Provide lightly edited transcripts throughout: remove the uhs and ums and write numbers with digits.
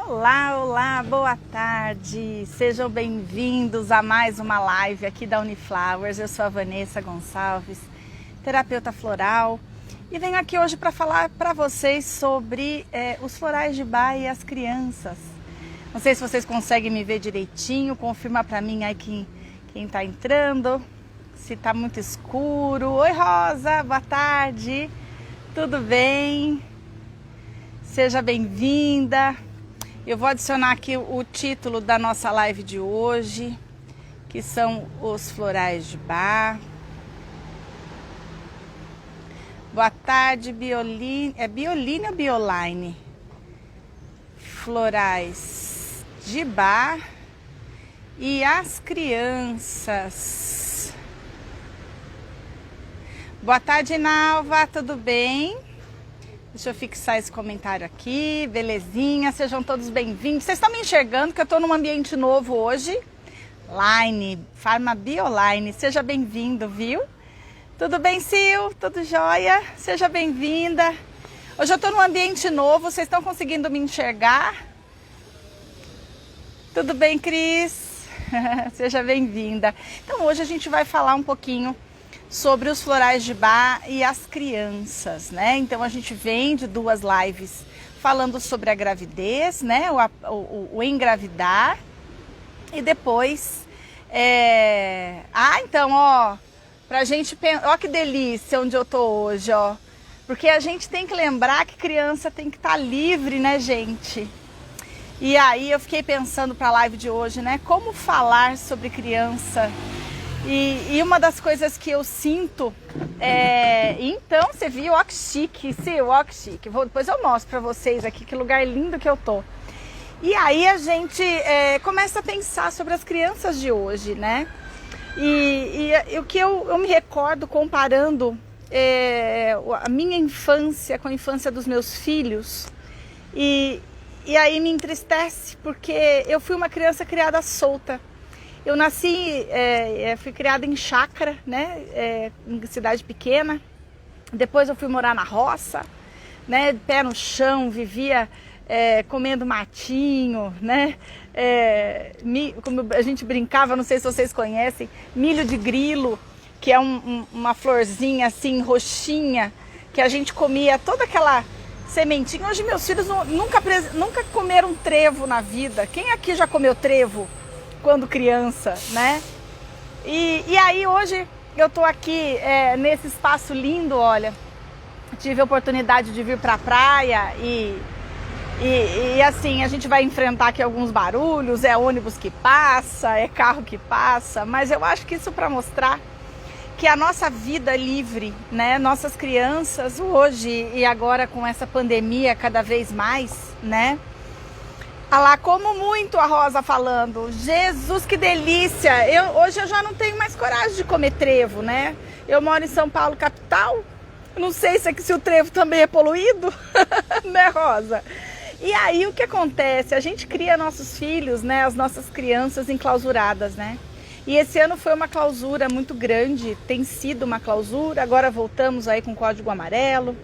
Olá, olá, boa tarde, sejam bem-vindos a mais uma live aqui da Uniflowers. Eu sou a Vanessa Gonçalves, terapeuta floral, e venho aqui hoje para falar para vocês sobre os florais de Bach e as crianças. Não sei se vocês conseguem me ver direitinho, confirma para mim aí quem está entrando, se está muito escuro. Oi Rosa, boa tarde, tudo bem? Seja bem-vinda. Eu vou adicionar aqui o título da nossa live de hoje, que são os florais de Bach. Boa tarde, Bioline. É Bioline ou Bioline? Florais de Bach e as crianças. Boa tarde, Nalva, tudo bem? Deixa eu fixar esse comentário aqui, belezinha, sejam todos bem-vindos. Vocês estão me enxergando que eu estou num ambiente novo hoje? Line, Farma Bioline, seja bem-vindo, viu? Tudo bem, Sil? Tudo jóia? Seja bem-vinda. Hoje eu estou num ambiente novo, vocês estão conseguindo me enxergar? Tudo bem, Cris? Seja bem-vinda. Então hoje a gente vai falar um pouquinho sobre os florais de Bach e as crianças, né? Então a gente vem de duas lives falando sobre a gravidez, né? O engravidar, e depois então, ó, pra gente pensar, ó que delícia onde eu tô hoje, ó, porque a gente tem que lembrar que criança tem que estar livre, né, gente? E aí eu fiquei pensando para a live de hoje, né? Como falar sobre criança. E uma das coisas que eu sinto então, você viu, ó que chique, sim, ó que chique. Depois eu mostro pra vocês aqui que lugar lindo que eu tô. E aí a gente começa a pensar sobre as crianças de hoje, né? E o que eu me recordo comparando a minha infância com a infância dos meus filhos, e aí me entristece, porque eu fui uma criança criada solta. Eu nasci, fui criada em chácara, né, em cidade pequena. Depois eu fui morar na roça, né, pé no chão, vivia comendo matinho, né, como a gente brincava, não sei se vocês conhecem, milho de grilo, que é uma florzinha assim, roxinha, que a gente comia toda aquela sementinha. Hoje meus filhos nunca comeram trevo na vida. Quem aqui já comeu trevo quando criança, né? E aí hoje eu tô aqui nesse espaço lindo, olha, tive a oportunidade de vir pra praia e assim, a gente vai enfrentar aqui alguns barulhos, é ônibus que passa, é carro que passa, mas eu acho que isso para mostrar que a nossa vida livre, né, nossas crianças hoje e agora com essa pandemia cada vez mais, né? Ah lá, como muito, a Rosa falando. Jesus, que delícia! Hoje eu já não tenho mais coragem de comer trevo, né? Eu moro em São Paulo, capital. Não sei se o trevo também é poluído, né, Rosa? E aí o que acontece? A gente cria nossos filhos, né? As nossas crianças enclausuradas, né? E esse ano foi uma clausura muito grande, tem sido uma clausura. Agora voltamos aí com código amarelo.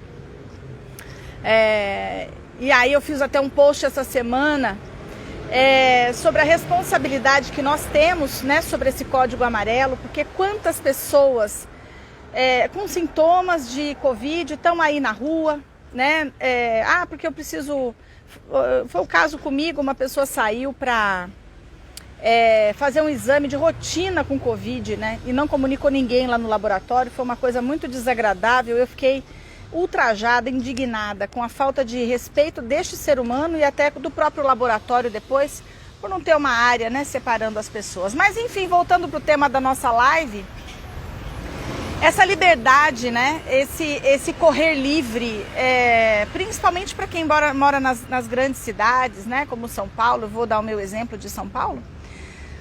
E aí eu fiz até um post essa semana sobre a responsabilidade que nós temos, né, sobre esse código amarelo, porque quantas pessoas com sintomas de Covid estão aí na rua, né? Porque eu preciso... Foi o caso comigo, uma pessoa saiu para fazer um exame de rotina com Covid, né? E não comunicou ninguém lá no laboratório, foi uma coisa muito desagradável. Eu fiquei ultrajada, indignada com a falta de respeito deste ser humano e até do próprio laboratório depois, por não ter uma área, né, separando as pessoas. Mas enfim, voltando para o tema da nossa live, essa liberdade, né, esse correr livre, principalmente para quem mora nas grandes cidades, né, como São Paulo. Eu vou dar o meu exemplo de São Paulo.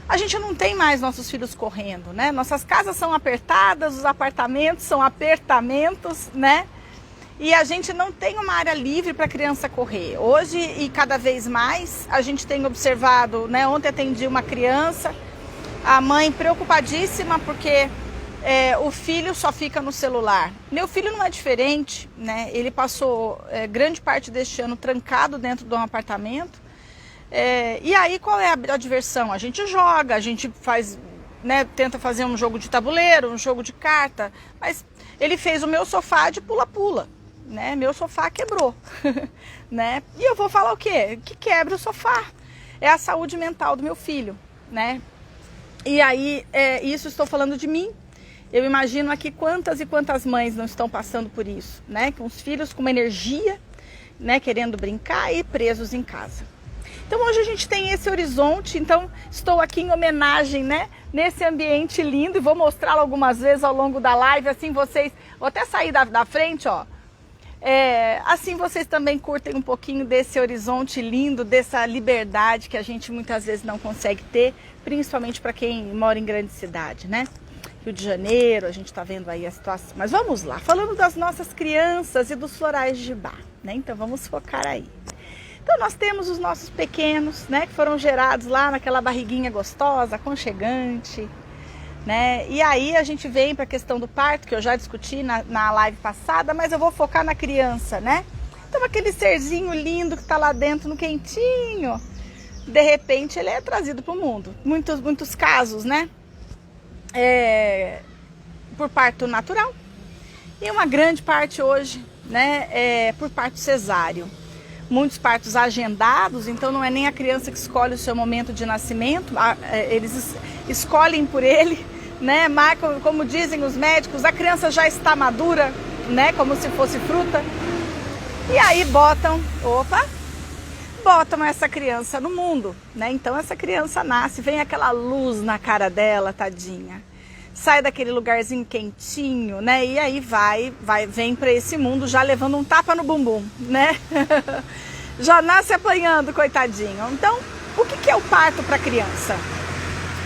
A gente não tem mais nossos filhos correndo, né? Nossas casas são apertadas, os apartamentos são apertamentos, né? E a gente não tem uma área livre para a criança correr. Hoje, e cada vez mais, a gente tem observado, né? Ontem atendi uma criança, a mãe preocupadíssima porque o filho só fica no celular. Meu filho não é diferente, né? Ele passou grande parte deste ano trancado dentro de um apartamento. E aí qual é a diversão? A gente joga, a gente faz, né, tenta fazer um jogo de tabuleiro, um jogo de carta, mas ele fez o meu sofá de pula-pula, né? Meu sofá quebrou, né? E eu vou falar o quê? Que quebra o sofá. É a saúde mental do meu filho, né? E aí, isso estou falando de mim. Eu imagino aqui quantas e quantas mães não estão passando por isso, né? Com os filhos com uma energia, né, querendo brincar e presos em casa. Então hoje a gente tem esse horizonte, então estou aqui em homenagem, né, nesse ambiente lindo e vou mostrá-lo algumas vezes ao longo da live, assim vocês, vou até sair da frente, ó. Assim vocês também curtem um pouquinho desse horizonte lindo, dessa liberdade que a gente muitas vezes não consegue ter, principalmente para quem mora em grande cidade, né? Rio de Janeiro, a gente está vendo aí a situação. Mas vamos lá, falando das nossas crianças e dos florais de Gibá, né? Então vamos focar aí. Então nós temos os nossos pequenos, né, que foram gerados lá naquela barriguinha gostosa, aconchegante, né? E aí a gente vem para a questão do parto, que eu já discuti na live passada, mas eu vou focar na criança, né? Então aquele serzinho lindo que está lá dentro no quentinho, de repente ele é trazido para o mundo. Muitos casos, né? Por parto natural e uma grande parte hoje, né, por parto cesáreo. Muitos partos agendados, então não é nem a criança que escolhe o seu momento de nascimento, eles escolhem por ele, né, marcam, como dizem os médicos, a criança já está madura, né, como se fosse fruta, e aí botam essa criança no mundo, né, então essa criança nasce, vem aquela luz na cara dela, tadinha, sai daquele lugarzinho quentinho, né, e aí vem para esse mundo já levando um tapa no bumbum, né, já nasce apanhando, coitadinho. Então, o que é o parto para a criança,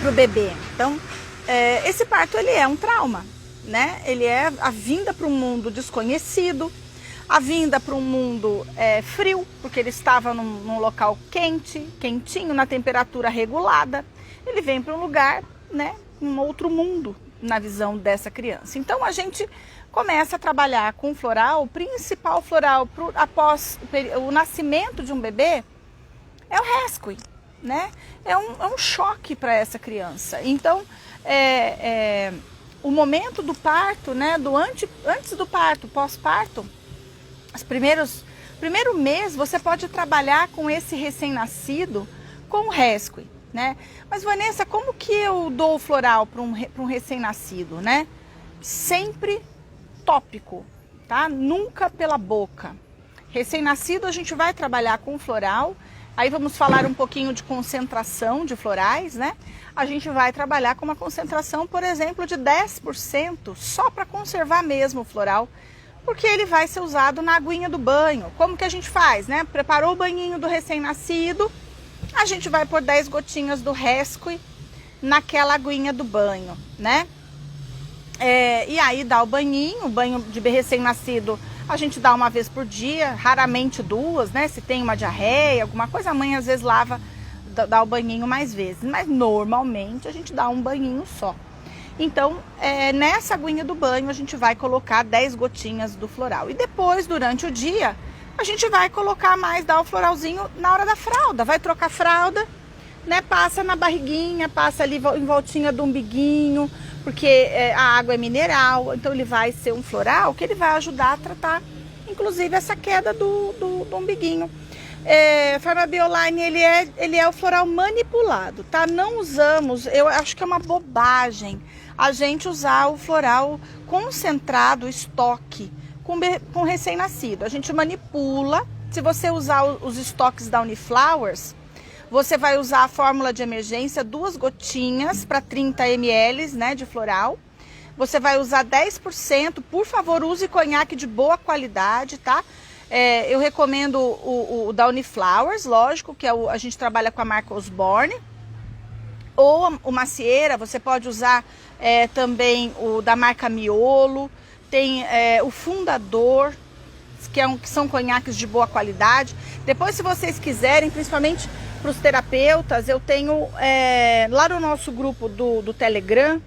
para o bebê? Então, esse parto ele é um trauma, né, ele é a vinda para um mundo desconhecido, a vinda para um mundo frio, porque ele estava num local quentinho, na temperatura regulada, ele vem para um lugar, né, um outro mundo na visão dessa criança. Então a gente começa a trabalhar com floral, o principal floral após o nascimento de um bebê é o rescue, né? É um choque para essa criança. Então o momento do parto, né, antes do parto, pós-parto, primeiro mês você pode trabalhar com esse recém-nascido com o rescue, né? Mas Vanessa, como que eu dou o floral para um recém-nascido, né? Sempre tópico, tá? Nunca pela boca. Recém-nascido a gente vai trabalhar com floral, aí vamos falar um pouquinho de concentração de florais, né? A gente vai trabalhar com uma concentração, por exemplo, de 10%, só para conservar mesmo o floral, porque ele vai ser usado na aguinha do banho. Como que a gente faz, né? Preparou o banhinho do recém-nascido, a gente vai pôr 10 gotinhas do rescue naquela aguinha do banho, né? E aí dá o banho de recém-nascido, a gente dá uma vez por dia, raramente duas, né? Se tem uma diarreia, alguma coisa, a mãe às vezes dá o banhinho mais vezes, mas normalmente a gente dá um banhinho só. Então, nessa aguinha do banho a gente vai colocar 10 gotinhas do floral. E depois, durante o dia, a gente vai colocar dar o floralzinho na hora da fralda. Vai trocar a fralda, né? Passa na barriguinha, passa ali em voltinha do umbiguinho, porque a água é mineral. Então ele vai ser um floral que ele vai ajudar a tratar, inclusive, essa queda do umbiguinho. Pharmabioline, ele é o floral manipulado, tá? Não usamos, eu acho que é uma bobagem a gente usar o floral concentrado, estoque, com recém-nascido. A gente manipula. Se você usar os estoques da Uniflowers, você vai usar a fórmula de emergência, 2 gotinhas para 30 ml, né, de floral. Você vai usar 10%, por favor, use conhaque de boa qualidade, tá? Eu recomendo o da Uniflowers, lógico, que a gente trabalha com a marca Osborne. Ou o macieira, você pode usar também o da marca Miolo. Tem o Fundador, que são conhaques de boa qualidade. Depois, se vocês quiserem, principalmente para os terapeutas, eu tenho lá no nosso grupo do Telegram,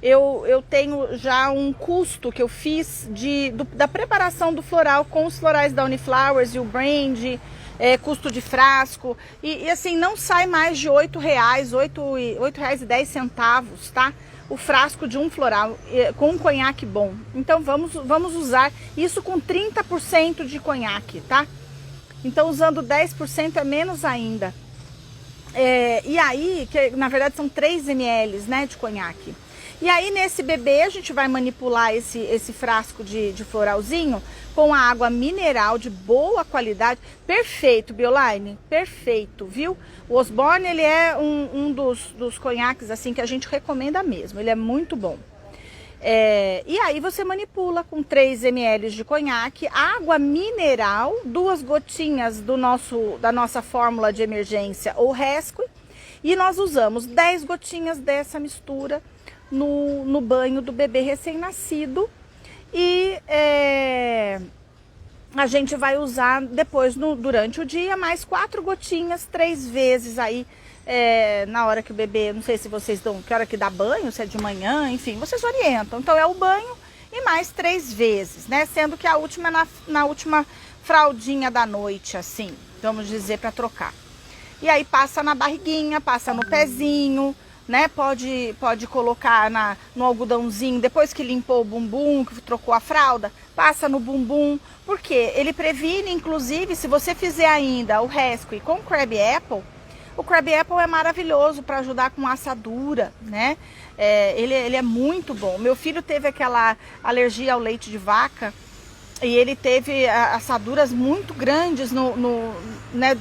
eu tenho já um custo que eu fiz da preparação do floral com os florais da Uniflowers e o brand, custo de frasco, e assim, não sai mais de R$8, R$8,10, tá? O frasco de um floral com um conhaque bom. Então vamos usar isso com 30% de conhaque, tá? Então usando 10% é menos ainda. E aí, que na verdade são 3 ml, né, de conhaque. E aí nesse bebê a gente vai manipular esse frasco de floralzinho com a água mineral de boa qualidade. Perfeito, Bioline, perfeito, viu? O Osborne, ele é um dos conhaques assim que a gente recomenda mesmo, ele é muito bom. E aí você manipula com 3 ml de conhaque, água mineral, 2 gotinhas da nossa fórmula de emergência ou Rescue, e nós usamos 10 gotinhas dessa mistura no banho do bebê recém-nascido, e a gente vai usar depois durante o dia mais 4 gotinhas 3 vezes aí, na hora que o bebê, não sei se vocês dão, que hora que dá banho, se é de manhã, enfim, vocês orientam. Então é o banho e mais 3 vezes, né? Sendo que a última na última fraldinha da noite, assim, vamos dizer, para trocar. E aí passa na barriguinha, passa no pezinho, né? Pode colocar no algodãozinho, depois que limpou o bumbum, que trocou a fralda, passa no bumbum, porque ele previne, inclusive, se você fizer ainda o Rescue com Crab Apple, o Crab Apple é maravilhoso para ajudar com assadura, né? Ele é muito bom. Meu filho teve aquela alergia ao leite de vaca e ele teve assaduras muito grandes né,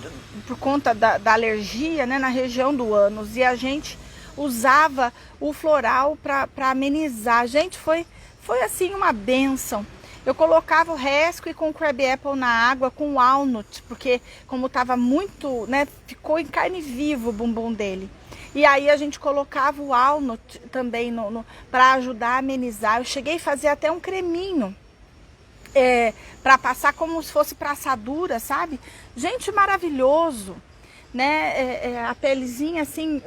por conta da alergia, né, na região do ânus, e a gente usava o floral para amenizar. Gente, foi assim uma bênção. Eu colocava o Rescue com o Crab Apple na água com walnut, porque como estava muito, né, ficou em carne viva o bumbum dele. E aí a gente colocava o walnut também para ajudar a amenizar. Eu cheguei a fazer até um creminho para passar como se fosse para assadura, sabe? Gente, maravilhoso, né? A pelezinha assim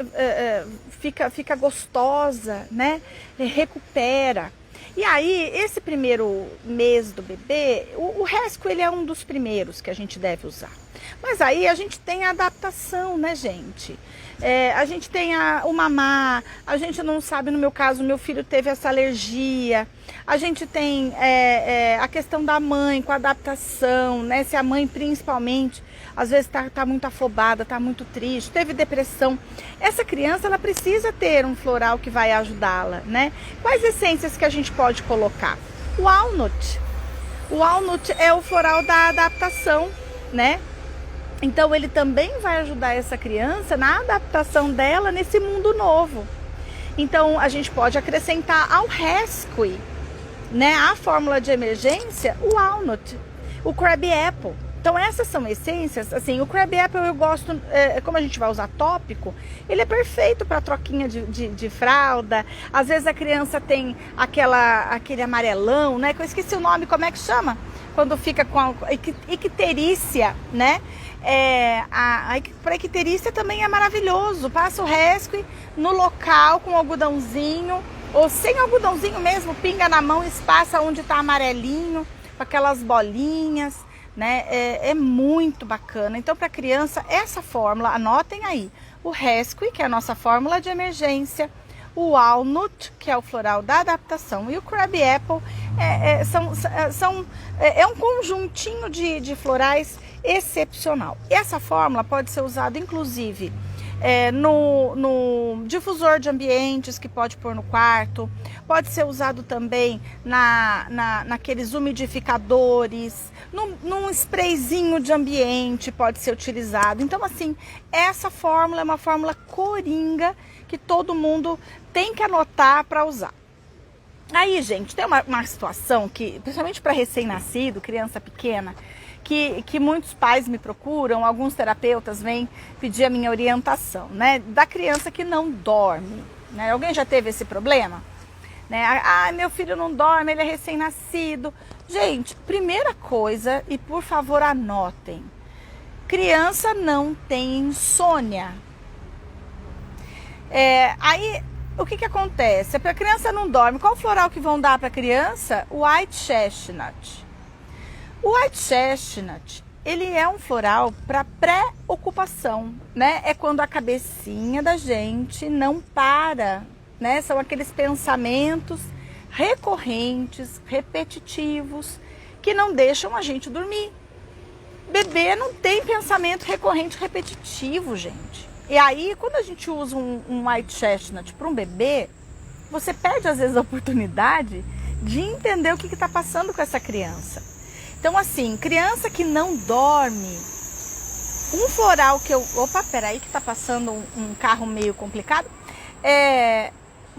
fica gostosa, né? Recupera. E aí, esse primeiro mês do bebê, o Rescue, ele é um dos primeiros que a gente deve usar. Mas aí a gente tem a adaptação, né, gente? A gente tem o mamar, a gente não sabe, no meu caso, meu filho teve essa alergia. A gente tem a questão da mãe com a adaptação, né? Se a mãe, principalmente, às vezes tá muito afobada, tá muito triste, teve depressão. Essa criança, ela precisa ter um floral que vai ajudá-la, né? Quais essências que a gente pode colocar? O walnut. O walnut é o floral da adaptação, né? Então ele também vai ajudar essa criança na adaptação dela nesse mundo novo. Então a gente pode acrescentar ao Rescue, né, a fórmula de emergência, o walnut, o Crab Apple. Então essas são essências, assim, o Crab Apple eu gosto, como a gente vai usar tópico, ele é perfeito para troquinha de fralda. Às vezes a criança tem aquele amarelão, né, que eu esqueci o nome, como é que chama? Quando fica com a icterícia, né? Para icterícia também é maravilhoso. Passa o Rescue no local com algodãozinho, ou sem algodãozinho mesmo, pinga na mão, espaça onde está amarelinho, com aquelas bolinhas, né? É muito bacana. Então, para criança, essa fórmula, anotem aí: o Rescue, que é a nossa fórmula de emergência, o Walnut, que é o floral da adaptação, e o Crab Apple é um conjuntinho de florais excepcional. Essa fórmula pode ser usada, inclusive, no difusor de ambientes, que pode pôr no quarto, pode ser usado também naqueles umidificadores, num sprayzinho de ambiente pode ser utilizado. Então, assim, essa fórmula é uma fórmula coringa que todo mundo tem que anotar para usar. Aí, gente, tem uma situação que, principalmente para recém-nascido, criança pequena, que muitos pais me procuram, alguns terapeutas vêm pedir a minha orientação, né? Da criança que não dorme, né? Alguém já teve esse problema? Né? Meu filho não dorme, ele é recém-nascido. Gente, primeira coisa, e por favor anotem: criança não tem insônia. Aí o que acontece? A criança não dorme. Qual floral que vão dar para a criança? O White Chestnut. O White Chestnut, ele é um floral para pré-ocupação, né? É quando a cabecinha da gente não para, né? São aqueles pensamentos recorrentes, repetitivos, que não deixam a gente dormir. Bebê não tem pensamento recorrente repetitivo, gente. E aí, quando a gente usa um White Chestnut para um bebê, você perde às vezes a oportunidade de entender o que está passando com essa criança. Então, assim, criança que não dorme, um floral que eu... Opa, peraí que está passando um carro meio complicado.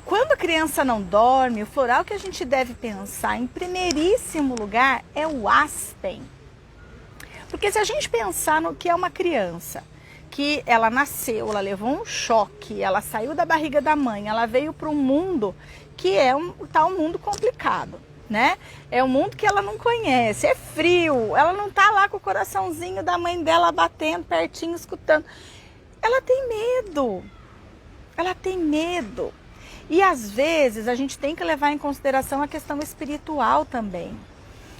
Quando a criança não dorme, o floral que a gente deve pensar em primeiríssimo lugar é o aspen. Porque se a gente pensar no que é uma criança, que ela nasceu, ela levou um choque, ela saiu da barriga da mãe, ela veio para um mundo que é um mundo complicado, né? É um mundo que ela não conhece, é frio, ela não tá lá com o coraçãozinho da mãe dela batendo pertinho, escutando. Ela tem medo, ela tem medo. E às vezes a gente tem que levar em consideração a questão espiritual também.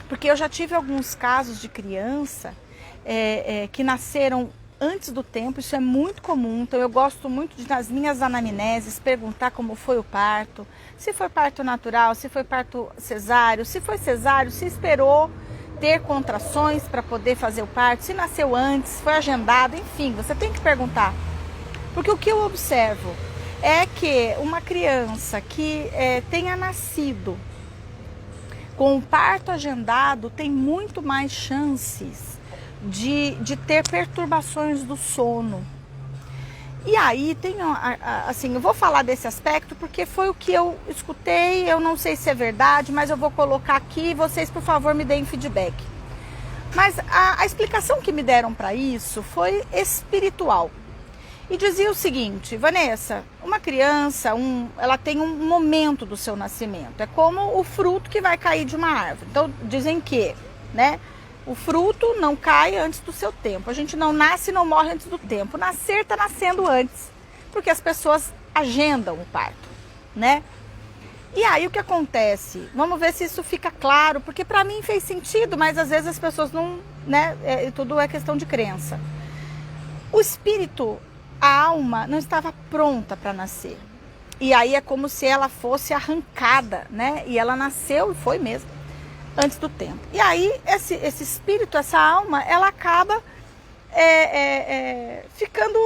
Porque eu já tive alguns casos de criança que nasceram antes do tempo, isso é muito comum. Então eu gosto muito de, nas minhas anamneses, perguntar como foi o parto, se foi parto natural, se foi parto cesáreo, se foi cesáreo, se esperou ter contrações para poder fazer o parto, se nasceu antes, foi agendado, enfim, você tem que perguntar. Porque o que eu observo é que uma criança que tenha nascido com o parto agendado tem muito mais chances de ter perturbações do sono. E aí tem, assim, eu vou falar desse aspecto porque foi o que eu escutei, eu não sei se é verdade, mas eu vou colocar aqui e vocês, por favor, me deem feedback. Mas a explicação que me deram para isso foi espiritual. E dizia o seguinte: Vanessa, uma criança, ela tem um momento do seu nascimento. É como o fruto que vai cair de uma árvore. Então, dizem que, né, o fruto não cai antes do seu tempo. A gente não nasce e não morre antes do tempo. Nascer está nascendo antes, porque as pessoas agendam o parto, né? E aí o que acontece? Vamos ver se isso fica claro, porque para mim fez sentido, mas às vezes as pessoas não, né? Tudo é questão de crença. O espírito, a alma não estava pronta para nascer. E aí é como se ela fosse arrancada, né? E ela nasceu, e foi mesmo, antes do tempo. E aí esse espírito, essa alma, ela acaba ficando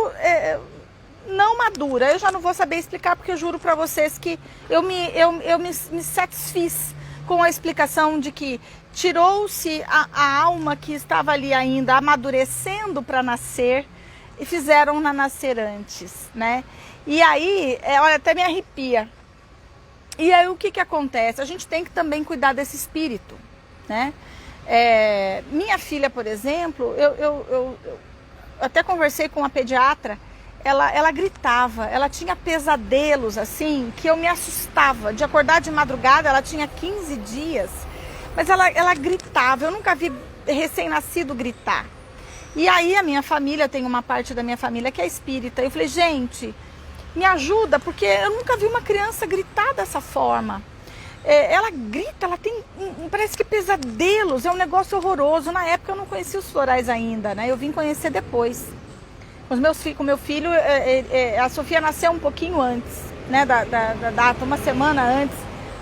não madura. Eu já não vou saber explicar, porque eu juro para vocês que eu me satisfiz com a explicação de que tirou-se a alma que estava ali ainda amadurecendo para nascer, e fizeram-na nascer antes, né? E aí, olha, até me arrepia. E aí o que acontece? A gente tem que também cuidar desse espírito, né? Minha filha, por exemplo, eu até conversei com uma pediatra, ela gritava, ela tinha pesadelos assim, que eu me assustava. De acordar de madrugada, ela tinha 15 dias, mas ela gritava. Eu nunca vi recém-nascido gritar. E aí a minha família, tem uma parte da minha família que é espírita. Eu falei, gente, me ajuda, porque eu nunca vi uma criança gritar dessa forma. Ela grita, ela tem, parece que pesadelos, é um negócio horroroso. Na época eu não conhecia os florais ainda, né? Eu vim conhecer depois. Com meu filho, a Sofia nasceu um pouquinho antes, né? Da data, uma semana antes.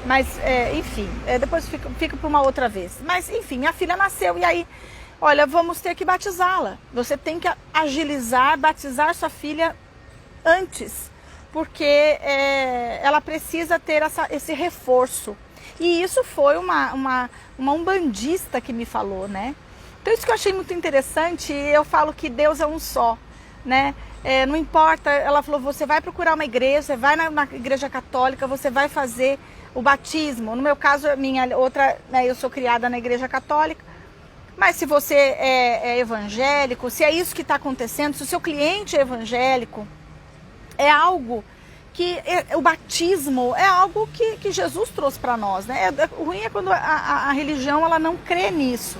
Mas, enfim, depois fica para uma outra vez. Mas, enfim, minha filha nasceu e aí... Olha, vamos ter que batizá-la. Você tem que agilizar, batizar sua filha antes, porque ela precisa ter esse reforço. E isso foi uma umbandista que me falou, né? Então isso que eu achei muito interessante, eu falo que Deus é um só, né? Não importa, ela falou, você vai procurar uma igreja, você vai na igreja católica, você vai fazer o batismo. No meu caso, eu sou criada na igreja católica. Mas se você é evangélico, se é isso que está acontecendo, se o seu cliente é evangélico, é algo que... o batismo é algo que Jesus trouxe para nós, né? O ruim é quando a religião ela não crê nisso.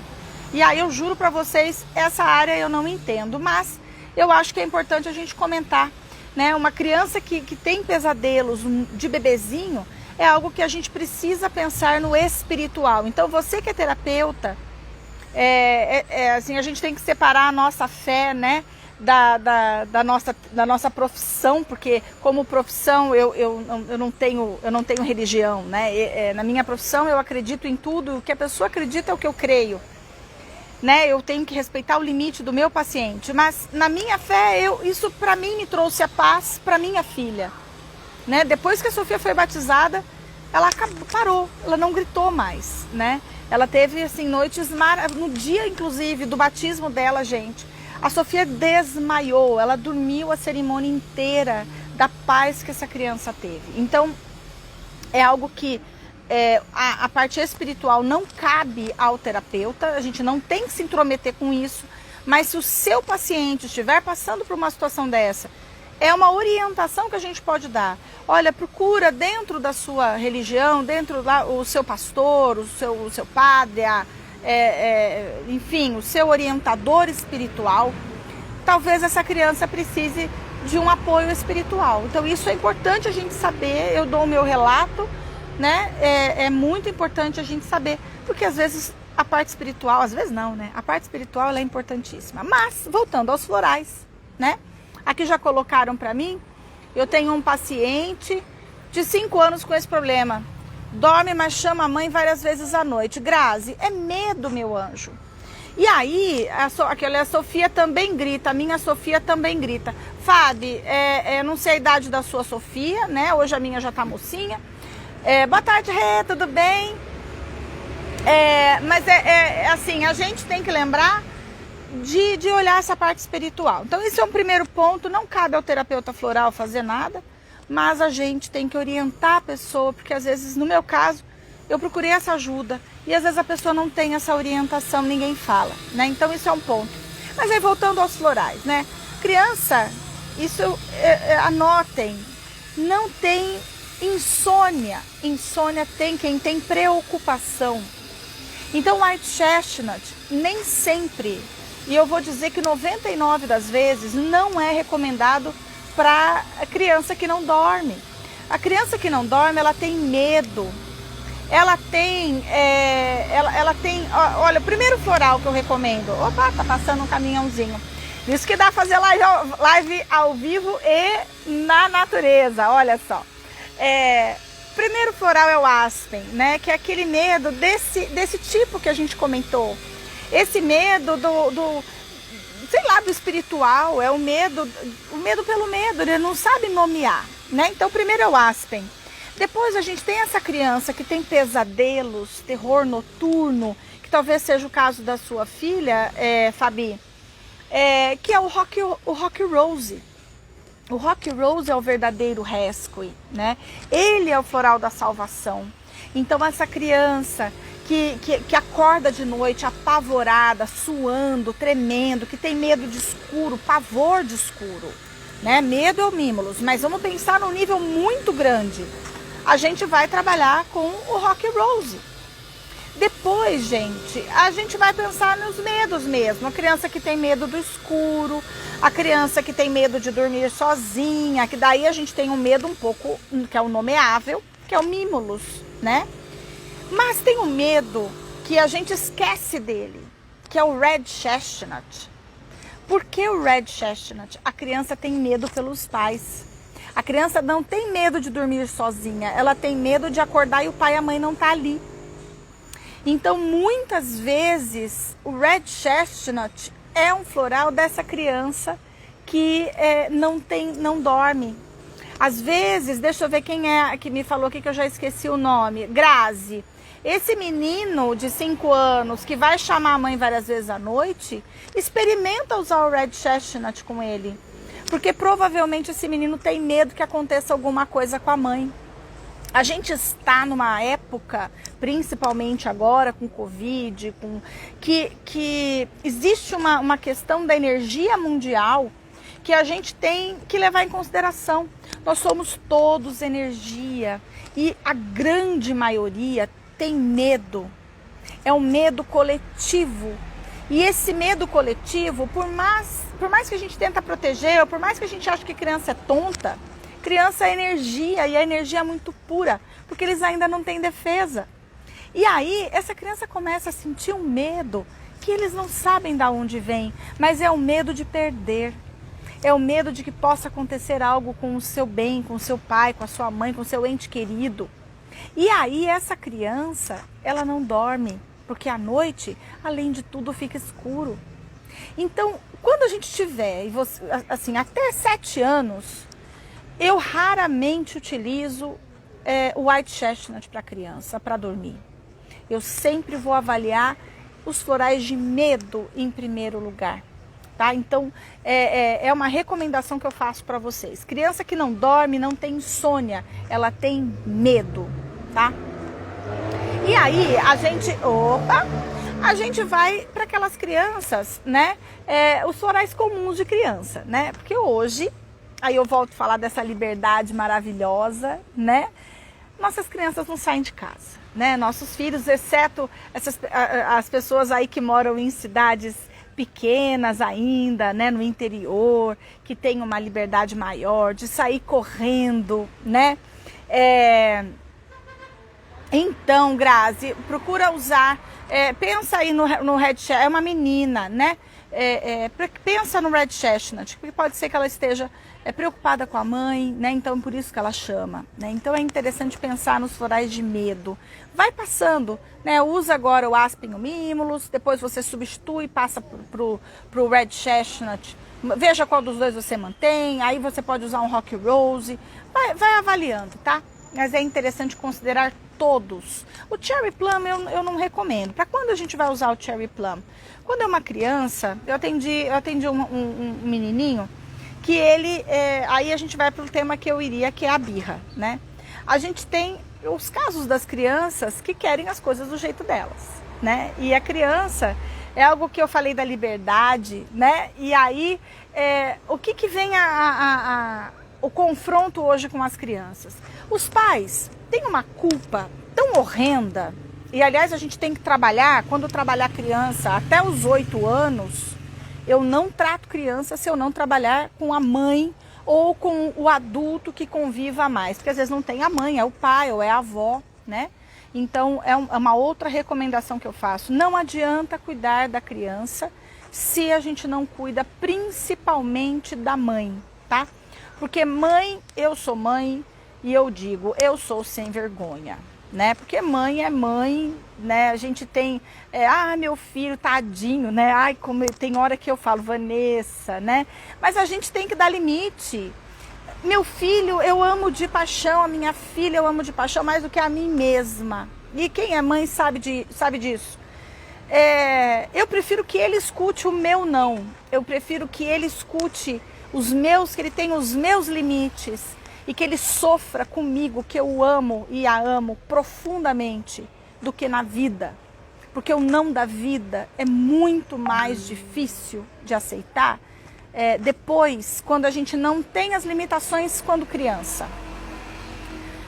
E aí eu juro para vocês, essa área eu não entendo, mas eu acho que é importante a gente comentar. né? Uma criança que tem pesadelos de bebezinho é algo que a gente precisa pensar no espiritual. Então você que é terapeuta, assim, a gente tem que separar a nossa fé, né, da nossa profissão, porque como profissão eu não tenho religião, né? Na minha profissão eu acredito em tudo, o que a pessoa acredita é o que eu creio, né? Eu tenho que respeitar o limite do meu paciente, mas na minha fé isso para mim me trouxe a paz para minha filha, né? Depois que a Sofia foi batizada, ela parou, ela não gritou mais, né? Ela teve assim noites no dia inclusive do batismo dela, gente. A Sofia desmaiou, ela dormiu a cerimônia inteira da paz que essa criança teve. Então, é algo que a parte espiritual não cabe ao terapeuta, a gente não tem que se intrometer com isso, mas se o seu paciente estiver passando por uma situação dessa, é uma orientação que a gente pode dar. Olha, procura dentro da sua religião, dentro lá, o seu pastor, o seu padre, enfim, o seu orientador espiritual. Talvez essa criança precise de um apoio espiritual. Então isso é importante a gente saber, eu dou o meu relato, né? É muito importante a gente saber, porque às vezes a parte espiritual, às vezes não, né? A parte espiritual ela é importantíssima. Mas, voltando aos florais, né? Aqui já colocaram para mim, eu tenho um paciente de 5 anos com esse problema. Dorme, mas chama a mãe várias vezes à noite. Grazi, é medo, meu anjo. E aí, aquela Sofia também grita, a minha Sofia também grita. Fábio, não sei a idade da sua Sofia, né? Hoje a minha já tá mocinha. Boa tarde, Rê, tudo bem? Mas assim, a gente tem que lembrar de olhar essa parte espiritual. Então esse é um primeiro ponto, não cabe ao terapeuta floral fazer nada, mas a gente tem que orientar a pessoa, porque às vezes, no meu caso, eu procurei essa ajuda e às vezes a pessoa não tem essa orientação, ninguém fala, né? Então isso é um ponto. Mas aí voltando aos florais, né? Criança, isso anotem, não tem insônia. Insônia tem quem tem preocupação. Então White Chestnut nem sempre, e eu vou dizer que 99 das vezes, não é recomendado para a criança que não dorme. A criança que não dorme, ela tem medo. Ela tem, olha, o primeiro floral que eu recomendo, opa, tá passando um caminhãozinho. Isso que dá fazer live ao vivo e na natureza, olha só. Primeiro floral é o aspen, né? Que é aquele medo desse tipo que a gente comentou. Esse medo do espiritual, é o medo pelo medo, ele não sabe nomear, né? Então primeiro é o aspen. Depois a gente tem essa criança que tem pesadelos, terror noturno, que talvez seja o caso da sua filha, Fabi, que é o Rock Rose. O Rock Rose é o verdadeiro rescue, né? Ele é o floral da salvação. Então essa criança que acorda de noite apavorada, suando, tremendo, que tem medo de escuro, pavor de escuro, né? Medo é o mímulos, mas vamos pensar num nível muito grande. A gente vai trabalhar com o Rock Rose. Depois, gente, a gente vai pensar nos medos mesmo. A criança que tem medo do escuro, a criança que tem medo de dormir sozinha, que daí a gente tem um medo um pouco, que é o nomeável, que é o mímulos, né? Mas tem um medo que a gente esquece dele, que é o Red Chestnut. Por que o Red Chestnut? A criança tem medo pelos pais. A criança não tem medo de dormir sozinha, ela tem medo de acordar e o pai e a mãe não tá ali. Então, muitas vezes, o Red Chestnut é um floral dessa criança que não dorme. Às vezes, deixa eu ver quem é que me falou aqui que eu já esqueci o nome. Grazi. Esse menino de 5 anos que vai chamar a mãe várias vezes à noite, experimenta usar o Red Chestnut com ele. Porque provavelmente esse menino tem medo que aconteça alguma coisa com a mãe. A gente está numa época, principalmente agora com Covid, que existe uma questão da energia mundial que a gente tem que levar em consideração. Nós somos todos energia e a grande maioria tem medo. É um medo coletivo. E esse medo coletivo, por mais que a gente tenta proteger, ou por mais que a gente ache que criança é tonta, criança é energia, e a energia é muito pura, porque eles ainda não têm defesa. E aí, essa criança começa a sentir um medo que eles não sabem de onde vem, mas é o medo de perder. É o medo de que possa acontecer algo com o seu bem, com o seu pai, com a sua mãe, com o seu ente querido. E aí, essa criança, ela não dorme, porque à noite, além de tudo, fica escuro. Então, quando a gente tiver, assim, até 7 anos, eu raramente utilizo o White Chestnut para criança, para dormir. Eu sempre vou avaliar os florais de medo em primeiro lugar, tá? Então, é uma recomendação que eu faço para vocês. Criança que não dorme, não tem insônia, ela tem medo, tá? E aí, a gente vai para aquelas crianças, né? Os florais comuns de criança, né? Porque hoje, aí eu volto a falar dessa liberdade maravilhosa, né? Nossas crianças não saem de casa, né? Nossos filhos, exceto as pessoas aí que moram em cidades pequenas ainda, né? No interior, que têm uma liberdade maior de sair correndo, né? Então, Grazi, procura usar, pensa aí no Red Chestnut, é uma menina, né? Pensa no Red Chestnut, porque pode ser que ela esteja preocupada com a mãe, né? Então, por isso que ela chama, né? Então, é interessante pensar nos florais de medo. Vai passando, né? Usa agora o Aspen Mimulus, depois você substitui, passa pro Red Chestnut. Veja qual dos dois você mantém, aí você pode usar um Rock Rose, vai avaliando, tá? Mas é interessante considerar todos. O Cherry Plum eu não recomendo. Para quando a gente vai usar o Cherry Plum? Quando é uma criança, eu atendi um menininho que ele, aí a gente vai para o tema que eu iria, que é a birra, né? A gente tem os casos das crianças que querem as coisas do jeito delas, né? E a criança é algo que eu falei da liberdade, né? E aí, o que vem o confronto hoje com as crianças? Os pais têm uma culpa tão horrenda, e aliás a gente tem que trabalhar, quando trabalhar criança até os 8 anos, eu não trato criança se eu não trabalhar com a mãe ou com o adulto que conviva mais, porque às vezes não tem a mãe, é o pai ou é a avó, né? Então é uma outra recomendação que eu faço, não adianta cuidar da criança se a gente não cuida principalmente da mãe, tá? Porque mãe, eu sou mãe e eu digo, eu sou sem vergonha, né? Porque mãe é mãe, né? A gente tem, meu filho, tadinho, né? Ai, como tem hora que eu falo, Vanessa, né? Mas a gente tem que dar limite. Meu filho, eu amo de paixão, a minha filha eu amo de paixão mais do que a mim mesma. E quem é mãe sabe disso. Eu prefiro que ele escute o meu não. Eu prefiro que ele escute que ele tenha os meus limites e que ele sofra comigo, que eu amo e a amo profundamente, do que na vida. Porque o não da vida é muito mais difícil de aceitar depois, quando a gente não tem as limitações quando criança.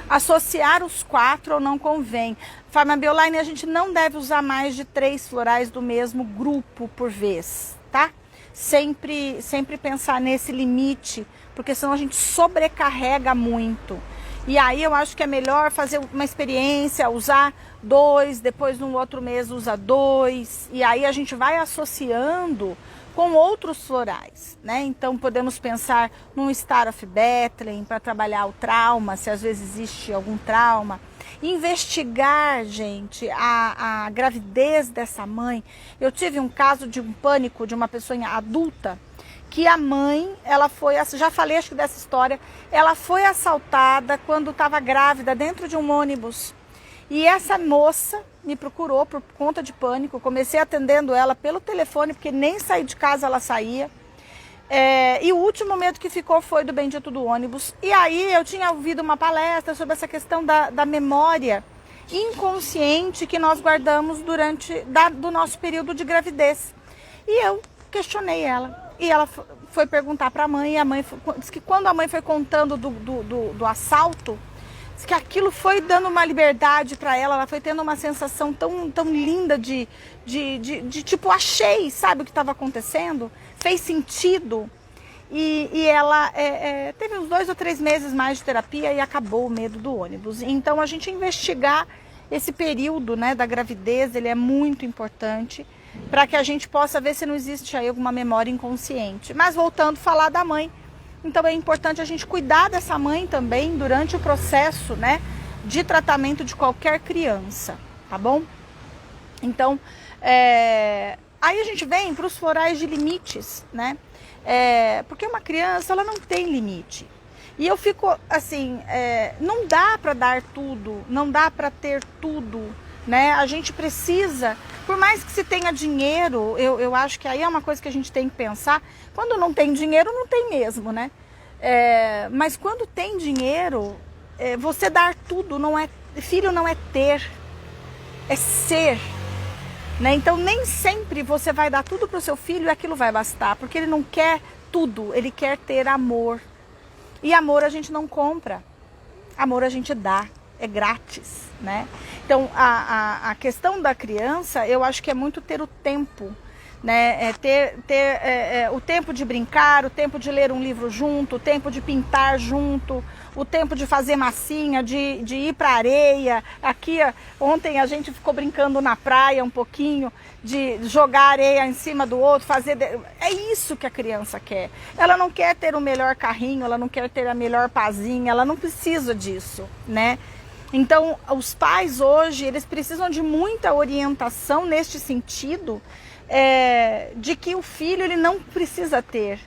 Associar os 4 não convém. Farmabioline, a gente não deve usar mais de 3 florais do mesmo grupo por vez, tá? Sempre pensar nesse limite, porque senão a gente sobrecarrega muito. E aí eu acho que é melhor fazer uma experiência, usar 2, depois no outro mês usa 2, e aí a gente vai associando com outros florais, né? Então podemos pensar num Star of Bethlehem para trabalhar o trauma, se às vezes existe algum trauma. Investigar, gente, a gravidez dessa mãe. Eu tive um caso de um pânico de uma pessoa adulta, que a mãe, ela foi, já falei acho que dessa história, ela foi assaltada quando estava grávida dentro de um ônibus. E essa moça me procurou por conta de pânico, comecei atendendo ela pelo telefone, porque nem sair de casa ela saía. E o último medo que ficou foi do bendito do ônibus. E aí eu tinha ouvido uma palestra sobre essa questão da memória inconsciente que nós guardamos do nosso período de gravidez. E eu questionei ela. E ela foi perguntar para a mãe, e a mãe disse que quando a mãe foi contando do assalto, Diz que aquilo foi dando uma liberdade para ela foi tendo uma sensação tão linda de tipo, achei, sabe o que estava acontecendo? Fez sentido. E ela teve uns 2 ou 3 meses mais de terapia e acabou o medo do ônibus. Então a gente investigar esse período, né, da gravidez, ele é muito importante para que a gente possa ver se não existe aí alguma memória inconsciente. Mas voltando a falar da mãe, então é importante a gente cuidar dessa mãe também durante o processo, né, de tratamento de qualquer criança, tá bom? Então, aí a gente vem para os florais de limites, né? Porque uma criança, ela não tem limite. E eu fico assim, não dá para dar tudo, não dá para ter tudo, né? A gente precisa, por mais que se tenha dinheiro, eu acho que aí é uma coisa que a gente tem que pensar. Quando não tem dinheiro, não tem mesmo, né? Mas quando tem dinheiro, você dar tudo, filho não é ter, é ser. Né? Então nem sempre você vai dar tudo para o seu filho e aquilo vai bastar, porque ele não quer tudo, ele quer ter amor. E amor a gente não compra, amor a gente dá, é grátis, né? Então a questão da criança, eu acho que é muito ter o tempo, né? Ter o tempo de brincar, o tempo de ler um livro junto, o tempo de pintar junto, o tempo de fazer massinha, de ir para a areia. Aqui, ontem a gente ficou brincando na praia um pouquinho, de jogar areia em cima do outro, fazer... É isso que a criança quer. Ela não quer ter o melhor carrinho, ela não quer ter a melhor pazinha, ela não precisa disso, né? Então, os pais hoje, eles precisam de muita orientação neste sentido, de que o filho ele não precisa ter.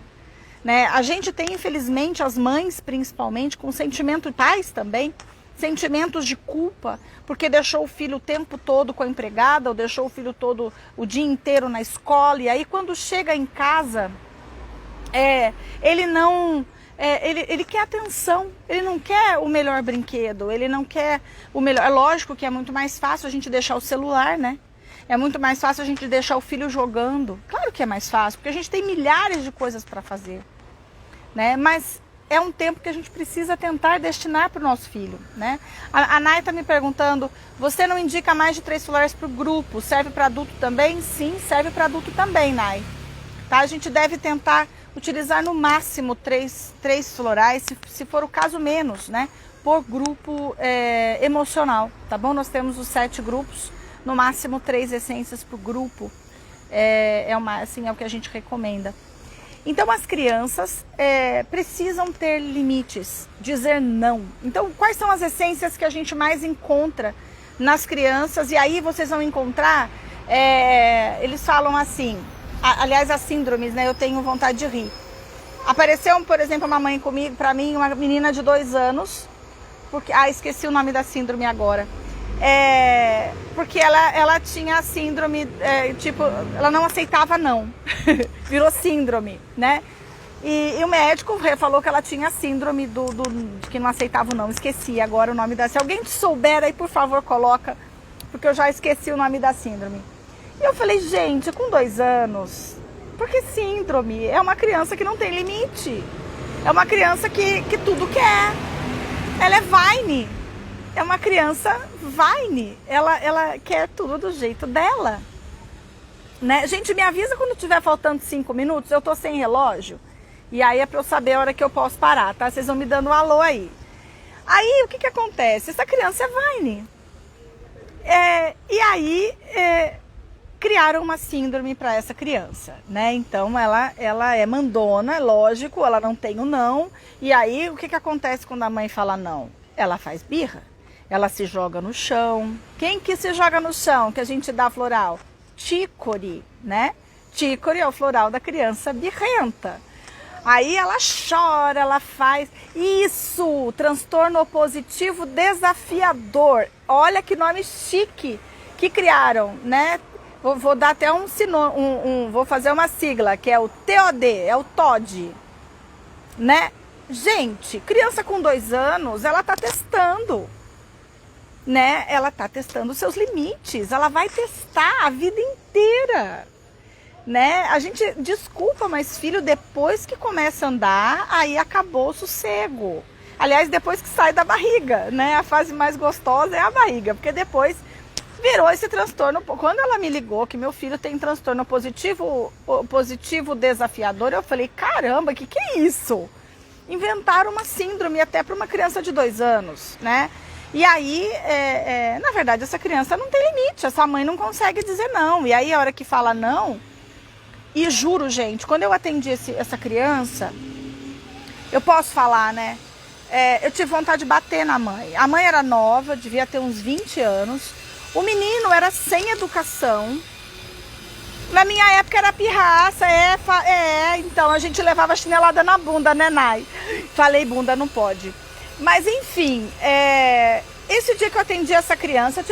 Né? A gente tem, infelizmente, as mães principalmente, com sentimento, pais também, sentimentos de culpa, porque deixou o filho o tempo todo com a empregada, ou deixou o filho todo o dia inteiro na escola, e aí quando chega em casa, ele não... ele quer atenção, ele não quer o melhor brinquedo, ele não quer o melhor... É lógico que é muito mais fácil a gente deixar o celular, né? É muito mais fácil a gente deixar o filho jogando. Claro que é mais fácil, porque a gente tem milhares de coisas para fazer, né? Mas é um tempo que a gente precisa tentar destinar para o nosso filho, né? A Nay está me perguntando, você não indica mais de 3 florais para o grupo? Serve para adulto também? Sim, serve para adulto também, Nay. Tá? A gente deve tentar utilizar no máximo 3 florais, se for o caso menos, né? Por grupo emocional, tá bom? Nós temos os 7 grupos, no máximo 3 essências por grupo, assim, é o que a gente recomenda. Então as crianças precisam ter limites, dizer não. Então quais são as essências que a gente mais encontra nas crianças? E aí vocês vão encontrar, eles falam assim, aliás as síndromes, né? Eu tenho vontade de rir. Apareceu, por exemplo, uma mãe comigo, para mim, uma menina de 2 anos, porque, esqueci o nome da síndrome agora. Porque ela tinha síndrome, tipo, ela não aceitava não, virou síndrome, né? E o médico falou que ela tinha síndrome de que não aceitava o não, esqueci agora o nome da... Se alguém souber aí, por favor, coloca, porque eu já esqueci o nome da síndrome. E eu falei, gente, com 2 anos, porque síndrome é uma criança que não tem limite, é uma criança que tudo quer, ela é Vine. É uma criança Vine, ela quer tudo do jeito dela, né? Gente, me avisa quando tiver faltando 5 minutos, eu tô sem relógio, e aí é pra eu saber a hora que eu posso parar, tá? Vocês vão me dando um alô aí. Aí, o que acontece? Essa criança é Vine. E aí, criaram uma síndrome para essa criança, né? Então, ela é mandona, lógico, ela não tem o não, e aí, o que acontece quando a mãe fala não? Ela faz birra. Ela se joga no chão. Quem que se joga no chão que a gente dá floral? Tícore, né? Tícore é o floral da criança birrenta. Aí ela chora, ela faz... Isso! Transtorno opositivo desafiador. Olha que nome chique que criaram, né? Vou dar até vou fazer uma sigla, que é o TOD, é o TOD, né? Gente, criança com 2 anos, ela tá testando. Né? Ela está testando os seus limites, ela vai testar a vida inteira, né? A gente, desculpa, mas filho, depois que começa a andar, aí acabou o sossego. Aliás, depois que sai da barriga, né? A fase mais gostosa é a barriga, porque depois virou esse transtorno. Quando ela me ligou que meu filho tem transtorno positivo desafiador, eu falei, caramba, que é isso? Inventaram uma síndrome até para uma criança de 2 anos, né? E aí, na verdade, essa criança não tem limite, essa mãe não consegue dizer não. E aí, a hora que fala não, e juro, gente, quando eu atendi essa criança, eu posso falar, né? Eu tive vontade de bater na mãe. A mãe era nova, devia ter uns 20 anos. O menino era sem educação. Na minha época era pirraça, então a gente levava chinelada na bunda, né, Nai? Falei bunda, não pode. Mas enfim, esse dia que eu atendi essa criança, eu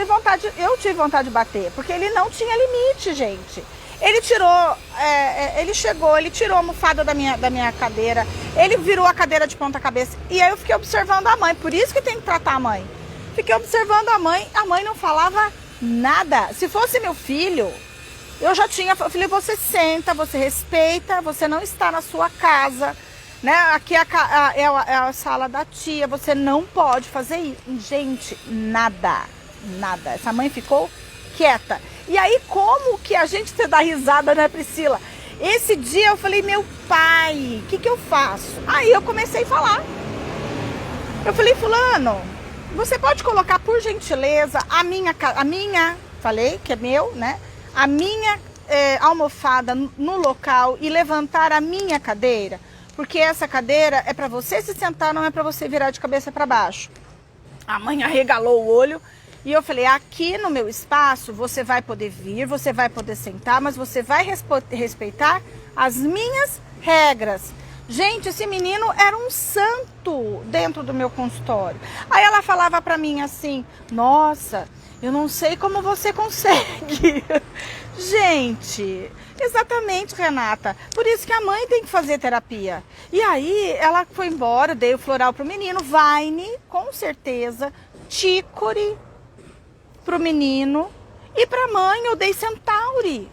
tive vontade de bater, porque ele não tinha limite, gente. Ele tirou a almofada da minha cadeira, ele virou a cadeira de ponta cabeça, e aí eu fiquei observando a mãe, por isso que tem que tratar a mãe. Fiquei observando a mãe não falava nada. Se fosse meu filho, eu falei, você senta, você respeita, você não está na sua casa, né? Aqui é a sala da tia, você não pode fazer isso. Gente, nada. Essa mãe ficou quieta. E aí, como que a gente dá risada, né, Priscila? Esse dia eu falei, meu pai, o que eu faço? Aí eu comecei a falar. Eu falei, fulano, você pode colocar, por gentileza, falei que é meu, né? A minha almofada no local e levantar a minha cadeira, porque essa cadeira é para você se sentar, não é para você virar de cabeça para baixo. A mãe arregalou o olho e eu falei, aqui no meu espaço você vai poder vir, você vai poder sentar, mas você vai respeitar as minhas regras. Gente, esse menino era um santo dentro do meu consultório. Aí ela falava para mim assim, nossa, eu não sei como você consegue. Gente, exatamente, Renata. Por isso que a mãe tem que fazer terapia. E aí ela foi embora, dei o floral pro menino, Vine, com certeza, Chicory pro menino. E pra mãe eu dei Centauri.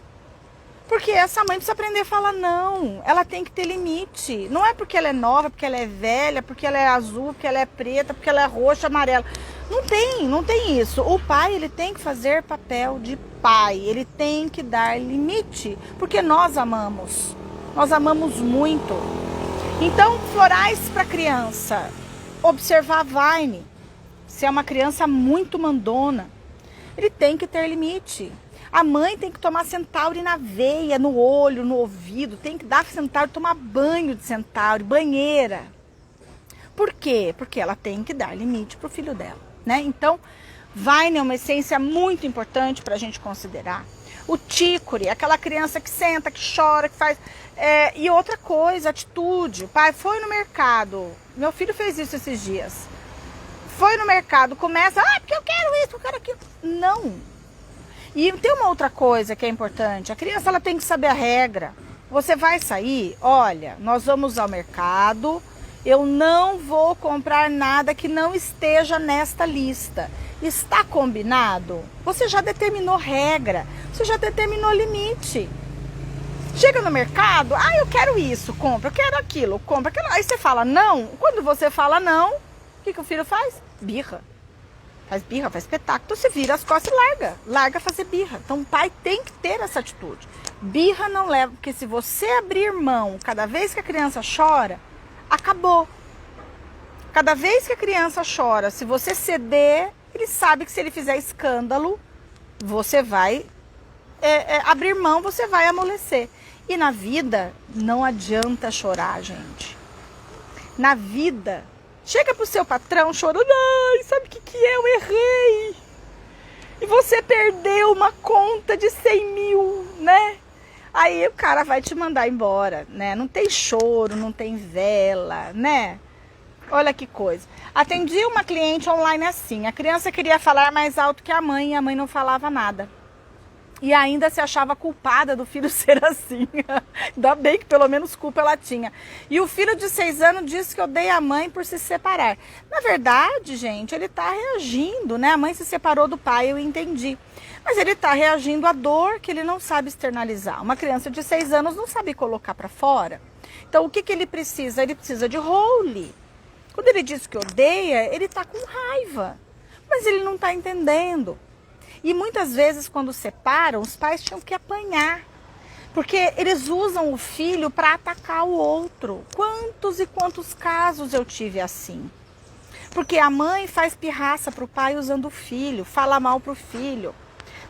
Porque essa mãe precisa aprender a falar não. Ela tem que ter limite. Não é porque ela é nova, porque ela é velha, porque ela é azul, porque ela é preta, porque ela é roxa, amarela. Não tem isso. O pai, ele tem que fazer papel de pai. Ele tem que dar limite. Porque nós amamos. Nós amamos muito. Então, florais para criança. Observar Vine. Se é uma criança muito mandona, ele tem que ter limite. A mãe tem que tomar Centauri na veia, no olho, no ouvido. Tem que dar Centauri, tomar banho de Centauri, banheira. Por quê? Porque ela tem que dar limite para o filho dela, né? Então, Vine é uma essência muito importante para a gente considerar. O Chicory, aquela criança que senta, que chora, que faz... E outra coisa, atitude. O pai foi no mercado. Meu filho fez isso esses dias. Foi no mercado, começa... porque eu quero isso, eu quero aquilo. Não. E tem uma outra coisa que é importante. A criança, ela tem que saber a regra. Você vai sair, olha, nós vamos ao mercado, eu não vou comprar nada que não esteja nesta lista. Está combinado? Você já determinou regra, você já determinou limite. Chega no mercado, eu quero isso, compra, eu quero aquilo, compra aquilo. Aí você fala não. Quando você fala não, o que o filho faz? Birra. Faz birra, faz espetáculo. Então você vira as costas e larga fazer birra. Então o pai tem que ter essa atitude. Birra não leva, porque se você abrir mão cada vez que a criança chora, acabou. Cada vez que a criança chora, se você ceder, ele sabe que se ele fizer escândalo, você vai abrir mão, você vai amolecer. E na vida, não adianta chorar, gente. Na vida... Chega pro seu patrão chorando, sabe o que é? Eu errei. E você perdeu uma conta de 100 mil, né? Aí o cara vai te mandar embora, né? Não tem choro, não tem vela, né? Olha que coisa. Atendi uma cliente online assim. A criança queria falar mais alto que a mãe e a mãe não falava nada. E ainda se achava culpada do filho ser assim. Ainda bem que pelo menos culpa ela tinha. E o filho de 6 anos disse que odeia a mãe por se separar. Na verdade, gente, ele está reagindo, né? A mãe se separou do pai, eu entendi. Mas ele está reagindo à dor que ele não sabe externalizar. Uma criança de 6 anos não sabe colocar para fora. Então, o que ele precisa? Ele precisa de role. Quando ele diz que odeia, ele está com raiva, mas ele não está entendendo. E muitas vezes, quando separam, os pais tinham que apanhar, porque eles usam o filho para atacar o outro. Quantos e quantos casos eu tive assim? Porque a mãe faz pirraça para o pai usando o filho, fala mal para o filho.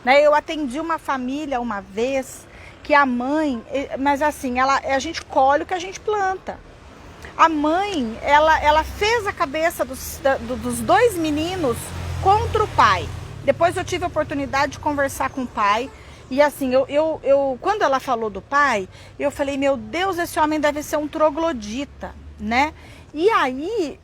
Né? Eu atendi uma família uma vez que a mãe, mas assim, a gente colhe o que a gente planta. A mãe, ela fez a cabeça dos dois meninos contra o pai. Depois eu tive a oportunidade de conversar com o pai. E assim, quando ela falou do pai, eu falei, meu Deus, esse homem deve ser um troglodita, né? E aí,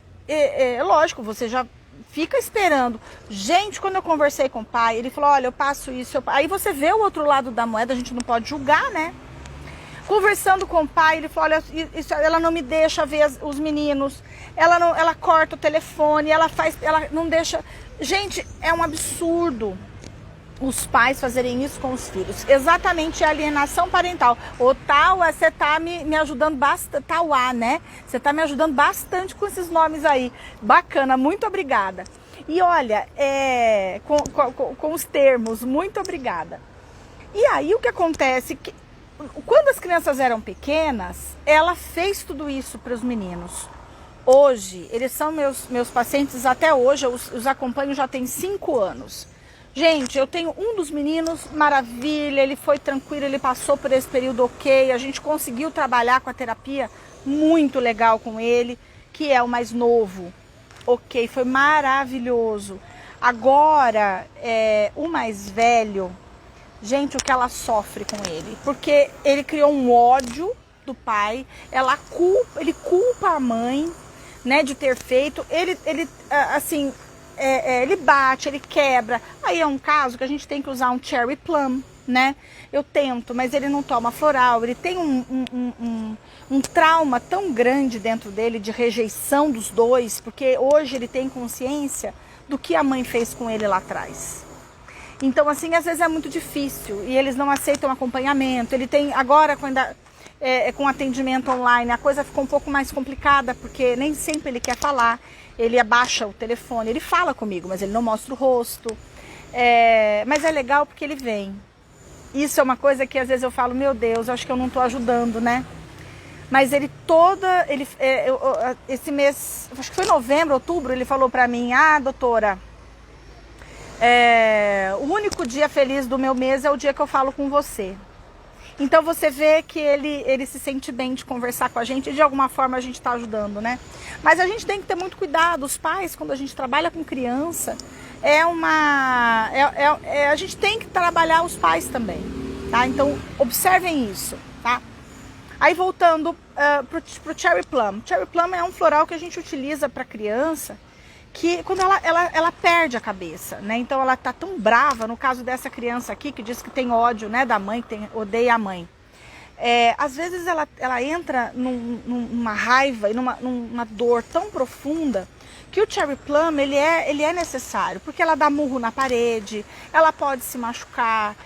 lógico, você já fica esperando. Gente, quando eu conversei com o pai, ele falou, olha, eu passo isso. Aí você vê o outro lado da moeda, a gente não pode julgar, né? Conversando com o pai, ele falou, olha, ela não me deixa ver os meninos, ela corta o telefone, ela não deixa... Gente, é um absurdo os pais fazerem isso com os filhos. Exatamente, alienação parental. O Tauá, você tá me ajudando bastante, Tauá, né? Você tá me ajudando bastante com esses nomes aí. Bacana, muito obrigada. E olha, com os termos, muito obrigada. E aí o que acontece, quando as crianças eram pequenas, ela fez tudo isso para os meninos. Hoje, eles são meus pacientes até hoje, eu os acompanho já tem 5 anos. Gente, eu tenho um dos meninos, maravilha, ele foi tranquilo, ele passou por esse período ok, a gente conseguiu trabalhar com a terapia muito legal com ele, que é o mais novo. Ok, foi maravilhoso. Agora, o mais velho, gente, o que ela sofre com ele, porque ele criou um ódio do pai, ele culpa a mãe, né, de ter feito, ele bate, ele quebra. Aí é um caso que a gente tem que usar um cherry plum, né? Eu tento, mas ele não toma floral, ele tem um trauma tão grande dentro dele de rejeição dos dois, porque hoje ele tem consciência do que a mãe fez com ele lá atrás. Então, assim, às vezes é muito difícil e eles não aceitam acompanhamento. Ele tem, agora, com atendimento online, a coisa ficou um pouco mais complicada, porque nem sempre ele quer falar. Ele abaixa o telefone, ele fala comigo, mas ele não mostra o rosto. Mas é legal porque ele vem. Isso é uma coisa que às vezes eu falo, meu Deus, acho que eu não estou ajudando, né? Mas esse mês, acho que foi novembro, outubro, ele falou pra mim, doutora, o único dia feliz do meu mês é o dia que eu falo com você. Então você vê que ele se sente bem de conversar com a gente e de alguma forma a gente está ajudando, né? Mas a gente tem que ter muito cuidado. Os pais, quando a gente trabalha com criança, a gente tem que trabalhar os pais também, tá? Então observem isso, tá? Aí voltando pro Cherry Plum. Cherry Plum é um floral que a gente utiliza para criança que quando ela perde a cabeça, né? Então ela tá tão brava, no caso dessa criança aqui, que diz que tem ódio, né, da mãe, que odeia a mãe. Às vezes ela entra numa raiva e numa dor tão profunda que o Cherry Plum, ele é necessário, porque ela dá murro na parede, ela pode se machucar,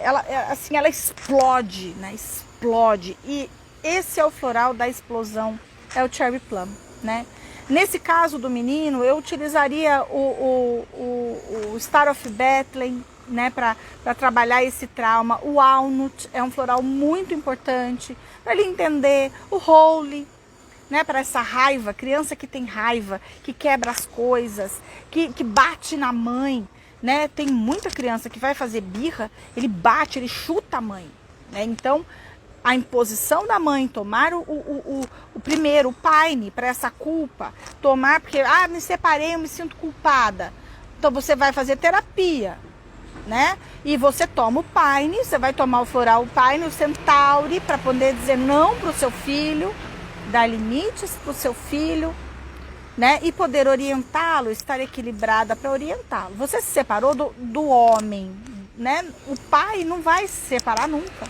ela explode, né? Explode. E esse é o floral da explosão, é o Cherry Plum, né? Nesse caso do menino, eu utilizaria o Star of Bethlehem, né, para trabalhar esse trauma. O Walnut é um floral muito importante para ele entender. O Holy, né, para essa raiva, criança que tem raiva, que quebra as coisas, que bate na mãe, né? Tem muita criança que vai fazer birra, ele bate, ele chuta a mãe, né? Então, a imposição da mãe, tomar o primeiro, o paine para essa culpa, tomar porque, me separei, eu me sinto culpada. Então você vai fazer terapia, né? E você toma o paine, você vai tomar o floral, o paine, o centauri, para poder dizer não para o seu filho, dar limites para o seu filho, né? E poder orientá-lo, estar equilibrada para orientá-lo. Você se separou do homem, né? O pai não vai se separar nunca.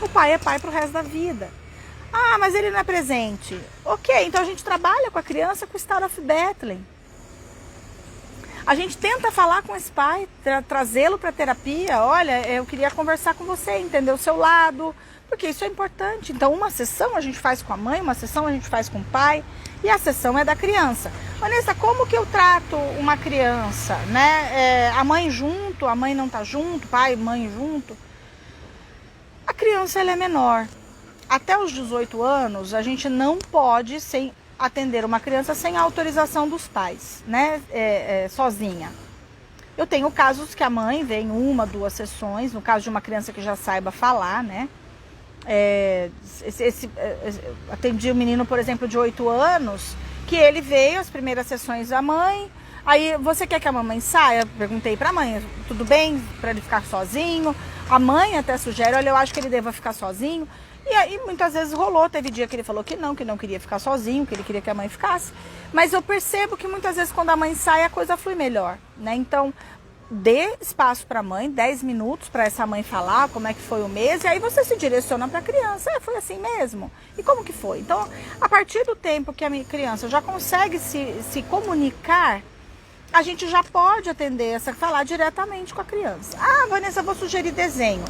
O pai é pai pro resto da vida. Mas ele não é presente. Ok, então a gente trabalha com a criança com o Star of Bethlehem. A gente tenta falar com esse pai, trazê-lo para terapia. Olha, eu queria conversar com você, entender o seu lado. porque isso é importante. Então uma sessão a gente faz com a mãe, uma sessão a gente faz com o pai, e a sessão é da criança. Vanessa, como que eu trato uma criança, né? A mãe junto, a mãe não tá junto, pai e mãe junto. A criança, ela é menor. Até os 18 anos, a gente não pode atender uma criança sem a autorização dos pais, né? Sozinha. Eu tenho casos que a mãe vem 1, 2 sessões, no caso de uma criança que já saiba falar, né? Atendi um menino, por exemplo, de 8 anos, que ele veio as primeiras sessões da mãe. Aí, você quer que a mamãe saia? Perguntei pra mãe, tudo bem para ele ficar sozinho? A mãe até sugere, olha, eu acho que ele deva ficar sozinho. E aí, muitas vezes rolou, teve dia que ele falou que não queria ficar sozinho, que ele queria que a mãe ficasse. Mas eu percebo que muitas vezes quando a mãe sai, a coisa flui melhor, né? Então, dê espaço para a mãe, 10 minutos para essa mãe falar como é que foi o mês, e aí você se direciona para a criança. Foi assim mesmo? E como que foi? Então, a partir do tempo que a minha criança já consegue se comunicar, a gente já pode atender falar diretamente com a criança. Ah, Vanessa, vou sugerir desenho.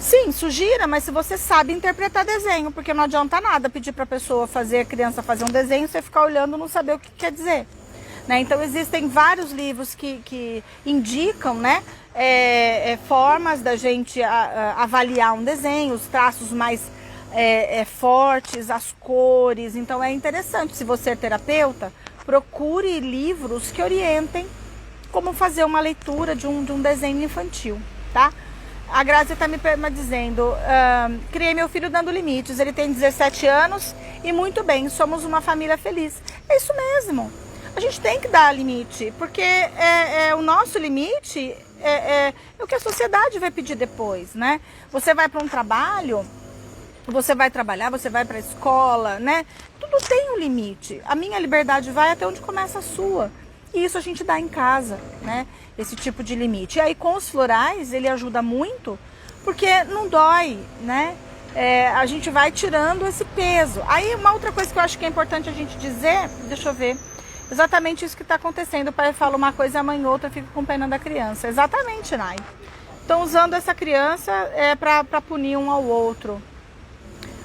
Sim, sugira, mas se você sabe interpretar desenho, porque não adianta nada pedir para a criança fazer um desenho, você ficar olhando e não saber o que quer dizer. Né? Então existem vários livros que indicam, né, formas da gente avaliar um desenho, os traços mais fortes, as cores. Então é interessante, se você é terapeuta, procure livros que orientem como fazer uma leitura de um desenho infantil, tá? A Grazi está me dizendo, criei meu filho dando limites, ele tem 17 anos e muito bem, somos uma família feliz. É isso mesmo. A gente tem que dar limite, porque o nosso limite é o que a sociedade vai pedir depois, né? Você vai para um trabalho, você vai trabalhar, você vai para a escola, né? Tudo tem um limite. A minha liberdade vai até onde começa a sua. E isso a gente dá em casa, né? Esse tipo de limite. E aí com os florais ele ajuda muito, porque não dói, né? A gente vai tirando esse peso. Aí uma outra coisa que eu acho que é importante a gente dizer, deixa eu ver, exatamente isso que está acontecendo. O pai fala uma coisa, a mãe outra, fica com pena da criança. Exatamente, Nai. Estão usando essa criança para punir um ao outro.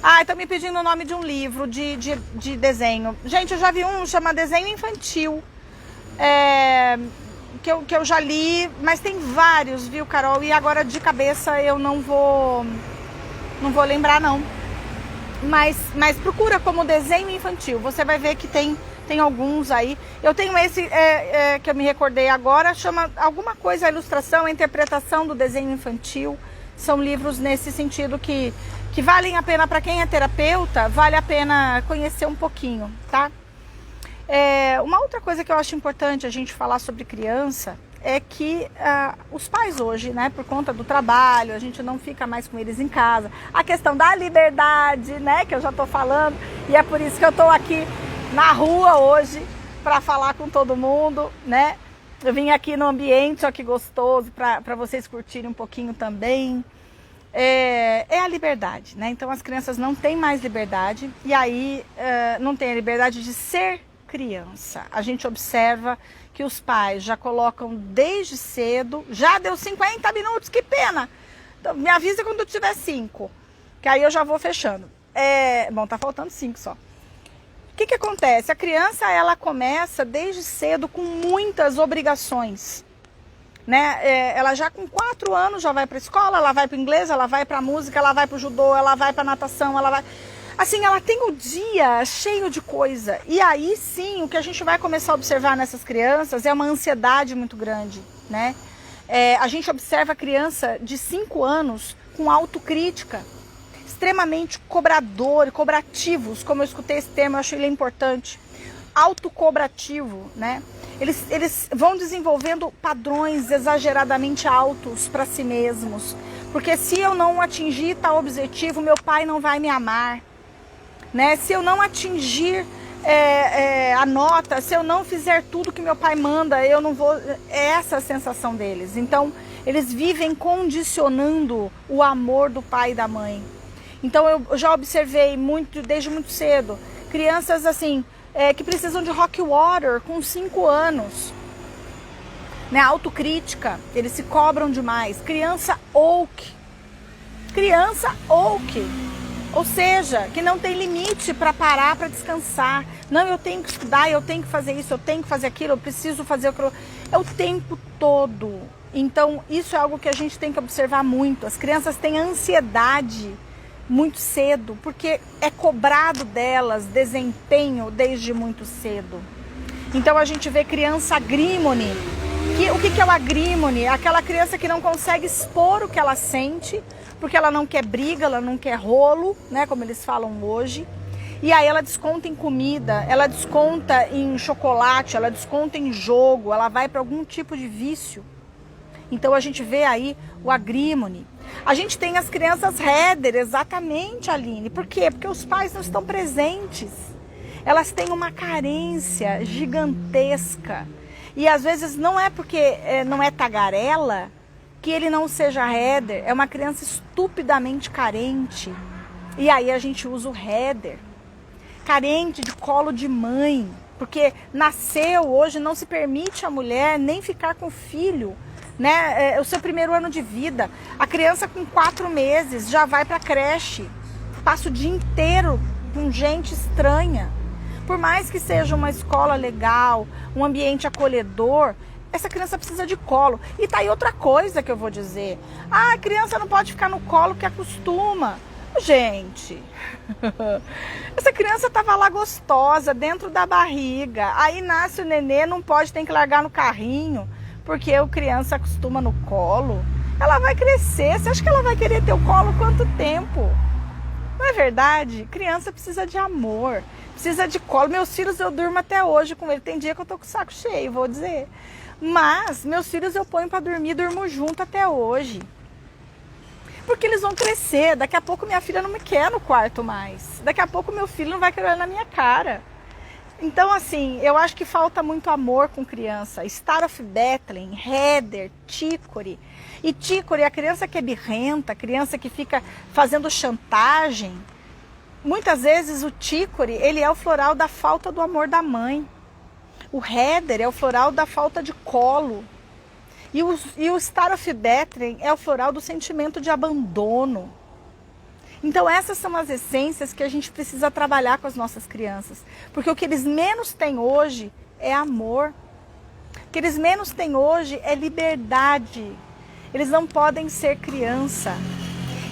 Ah, estão me pedindo o nome de um livro de desenho. Gente, eu já vi um, chama Desenho Infantil. Que eu já li, mas tem vários, viu, Carol? E agora de cabeça eu não vou lembrar, não. Mas procura como desenho infantil. Você vai ver que tem alguns aí. Eu tenho esse que eu me recordei agora, chama alguma coisa, a ilustração, a interpretação do desenho infantil. São livros nesse sentido que valem a pena, para quem é terapeuta, vale a pena conhecer um pouquinho, tá? Uma outra coisa que eu acho importante a gente falar sobre criança é que os pais hoje, né, por conta do trabalho, a gente não fica mais com eles em casa. A questão da liberdade, né, que eu já tô falando, e é por isso que eu tô aqui na rua hoje para falar com todo mundo, né? Eu vim aqui no ambiente, ó, que gostoso, para vocês curtirem um pouquinho também. A liberdade, né? Então as crianças não têm mais liberdade, e aí não tem a liberdade de ser criança. A gente observa que os pais já colocam desde cedo, já deu 50 minutos, que pena! Então, me avisa quando eu tiver 5, que aí eu já vou fechando. Bom, tá faltando 5 só. O que acontece? A criança, ela começa desde cedo com muitas obrigações, né? Ela já com 4 anos já vai para a escola, ela vai para o inglês, ela vai para a música, ela vai para o judô, ela vai para a natação, ela vai... Assim, ela tem o dia cheio de coisa. E aí sim, o que a gente vai começar a observar nessas crianças é uma ansiedade muito grande, né? A gente observa a criança de 5 anos com autocrítica, extremamente cobrativos, como eu escutei esse termo, eu achei ele importante. Autocobrativo, né? Eles vão desenvolvendo padrões exageradamente altos para si mesmos. Porque se eu não atingir tal objetivo, meu pai não vai me amar. Né? Se eu não atingir a nota, se eu não fizer tudo que meu pai manda, eu não vou... É essa a sensação deles. Então, eles vivem condicionando o amor do pai e da mãe. Então, eu já observei desde muito cedo, crianças assim, que precisam de rock water com 5 anos. Né? Autocrítica, eles se cobram demais. Criança Criança ou seja, que não tem limite para parar, para descansar. Não, eu tenho que estudar, eu tenho que fazer isso, eu tenho que fazer aquilo, eu preciso fazer aquilo. É o tempo todo. Então, isso é algo que a gente tem que observar muito. As crianças têm ansiedade muito cedo, porque é cobrado delas desempenho desde muito cedo. Então, a gente vê criança agrímone. O que é o agrímone? Aquela criança que não consegue expor o que ela sente, porque ela não quer briga, ela não quer rolo, né, como eles falam hoje. E aí ela desconta em comida, ela desconta em chocolate, ela desconta em jogo, ela vai para algum tipo de vício. Então a gente vê aí o agrímone. A gente tem as crianças header, exatamente, Aline. Por quê? Porque os pais não estão presentes. Elas têm uma carência gigantesca. E às vezes não é porque não é tagarela que ele não seja header, é uma criança estupidamente carente. E aí a gente usa o header. Carente de colo de mãe, porque nasceu hoje, não se permite a mulher nem ficar com o filho, né? É o seu primeiro ano de vida. A criança com 4 meses já vai para a creche, passa o dia inteiro com gente estranha. Por mais que seja uma escola legal, um ambiente acolhedor, essa criança precisa de colo. E tá aí outra coisa que eu vou dizer. Ah, a criança não pode ficar no colo que acostuma. Gente, essa criança estava lá gostosa, dentro da barriga. Aí nasce o nenê, não pode, tem que largar no carrinho, porque a criança acostuma no colo. Ela vai crescer, você acha que ela vai querer ter o colo quanto tempo? Não é verdade? Criança precisa de amor, precisa de colo. Meus filhos eu durmo até hoje com ele. Tem dia que eu tô com o saco cheio, vou dizer. Mas meus filhos eu ponho para dormir, durmo junto até hoje. Porque eles vão crescer. Daqui a pouco minha filha não me quer no quarto mais. Daqui a pouco meu filho não vai querer olhar na minha cara. Então, assim, eu acho que falta muito amor com criança. Star of Bethlehem, header, chicory. E chicory, a criança que é birrenta, a criança que fica fazendo chantagem. Muitas vezes o chicory, ele é o floral da falta do amor da mãe. O header é o floral da falta de colo. E o Star of Bethlehem é o floral do sentimento de abandono. Então essas são as essências que a gente precisa trabalhar com as nossas crianças. Porque o que eles menos têm hoje é amor. O que eles menos têm hoje é liberdade. Eles não podem ser criança.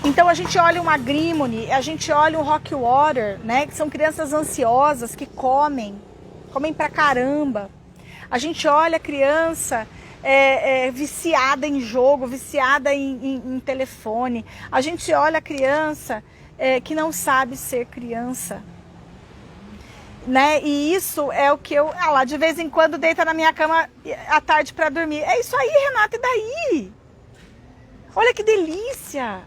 Então a gente olha um agrímone, a gente olha um rockwater, né? Que são crianças ansiosas que comem pra caramba. A gente olha a criança viciada em jogo, viciada em telefone. A gente olha a criança que não sabe ser criança, né? E isso é o que eu... lá, de vez em quando deita na minha cama à tarde para dormir. É isso aí, Renata, e daí? Olha que delícia!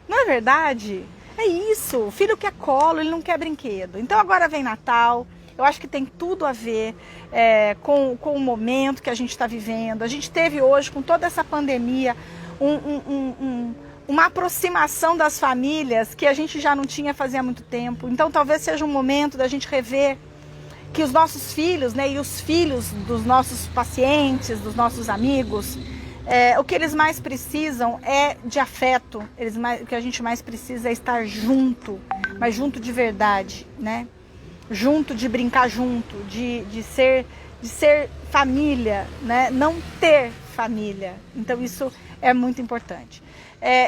Não é verdade? É isso, o filho quer colo, ele não quer brinquedo. Então agora vem Natal. Eu acho que tem tudo a ver com o momento que a gente está vivendo. A gente teve hoje, com toda essa pandemia, uma aproximação das famílias que a gente já não tinha fazia muito tempo. Então talvez seja um momento da gente rever que os nossos filhos, né, e os filhos dos nossos pacientes, dos nossos amigos, o que eles mais precisam é de afeto. O que a gente mais precisa é estar junto, mas junto de verdade, né? Junto, de brincar junto, de ser família, né? Não ter família. Então isso é muito importante.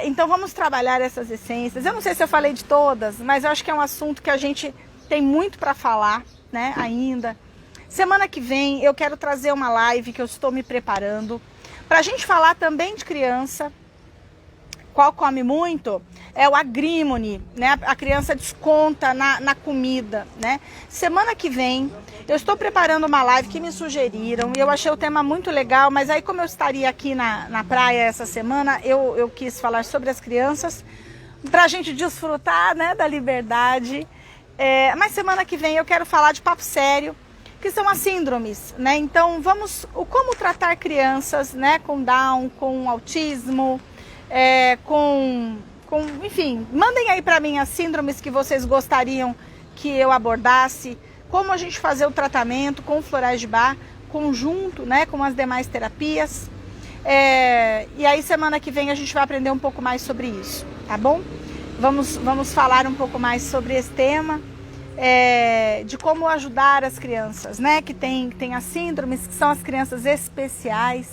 Então vamos trabalhar essas essências. Eu não sei se eu falei de todas, mas eu acho que é um assunto que a gente tem muito para falar, né? Ainda. Semana que vem eu quero trazer uma live que eu estou me preparando para a gente falar também de criança. Qual come muito é o agrímone, né? A criança desconta na comida, né? Semana que vem eu estou preparando uma live que me sugeriram e eu achei o tema muito legal, mas aí como eu estaria aqui na praia essa semana, eu quis falar sobre as crianças para a gente desfrutar, né, da liberdade. Mas semana que vem eu quero falar de papo sério, que são as síndromes, né? Então como tratar crianças, né, com Down, com autismo, enfim, mandem aí para mim as síndromes que vocês gostariam que eu abordasse, como a gente fazer o tratamento com florais de bar, conjunto, né, com as demais terapias. E aí semana que vem a gente vai aprender um pouco mais sobre isso. tá bom? Vamos falar um pouco mais sobre esse tema, de como ajudar as crianças, né? Que tem as síndromes, que são as crianças especiais,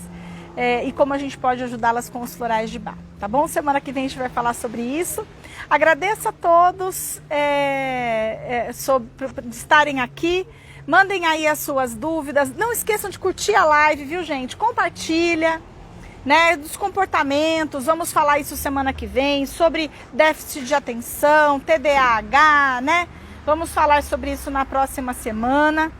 e como a gente pode ajudá-las com os florais de Bach, tá bom? Semana que vem a gente vai falar sobre isso. Agradeço a todos de estarem aqui. Mandem aí as suas dúvidas. Não esqueçam de curtir a live, viu, gente? Compartilha, né? Dos comportamentos. Vamos falar isso semana que vem, sobre déficit de atenção, TDAH, né? Vamos falar sobre isso na próxima semana.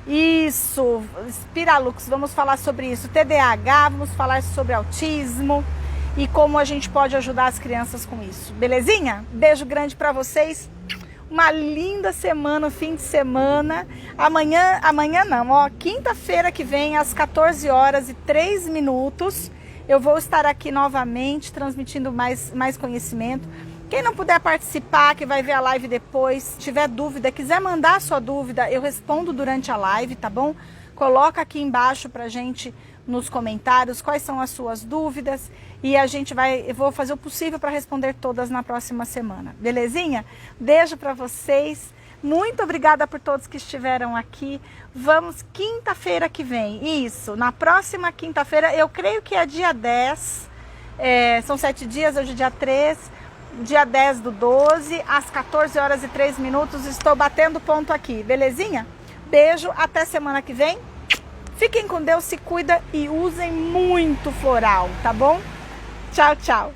Isso, Spiralux, vamos falar sobre isso. TDAH, vamos falar sobre autismo e como a gente pode ajudar as crianças com isso. Belezinha? Beijo grande pra vocês. Uma linda semana, fim de semana. Amanhã não, ó, quinta-feira que vem, às 14h03, eu vou estar aqui novamente, transmitindo mais conhecimento. Quem não puder participar, que vai ver a live depois, tiver dúvida, quiser mandar sua dúvida, eu respondo durante a live, tá bom? Coloca aqui embaixo pra gente nos comentários quais são as suas dúvidas e eu vou fazer o possível para responder todas na próxima semana, belezinha? Beijo para vocês, muito obrigada por todos que estiveram aqui. Vamos quinta-feira que vem, isso, na próxima quinta-feira, eu creio que é dia 10, são 7 dias, hoje é dia 3, dia 10/12, às 14h03, estou batendo ponto aqui, belezinha? Beijo, até semana que vem. Fiquem com Deus, se cuida e usem muito floral, tá bom? Tchau, tchau.